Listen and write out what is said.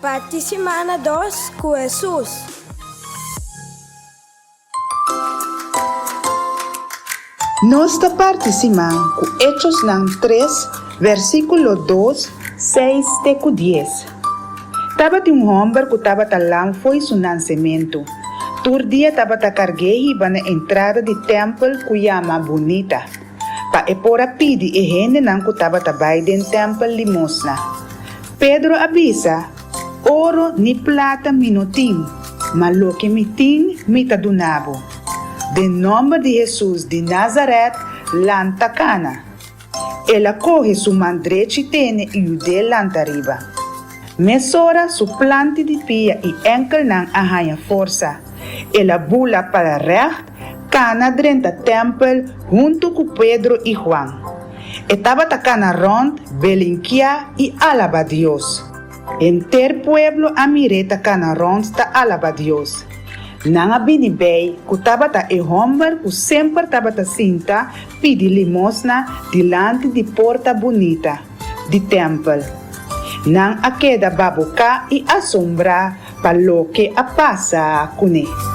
Parte semana 2 com Jesus. Nossa participamos com Hechos 3, versículo 2, 6 até 10. Tava um homem que estava lá foi seu nascimento. Todo dia estava carguei na entrada do templo que chama Bonita. Para epora pedir e gente não que estava também dentro do templo limosna. Pedro avisa, ouro ni plata minutim, mas lo que me tem, me tá donavo. De nome de Jesus de Nazaré, lanta cana. Ela corre su mandrete tene e o de lanta riba. Mesora su plante de pia e enkel nang ahaya força. Ela bula para recht, cana drenta tempel junto com Pedro e Juan. Estava tacana rond, belinquia e alaba Dios. Enter pueblo amireta cana rond ta alaba Dios. Nanga binibay, kutaba ta e homem que sempre tava ta sinta pedi limosna dilante de porta bonita, de templo. Nang akeda babuka e assombra para lo que a passa com ele.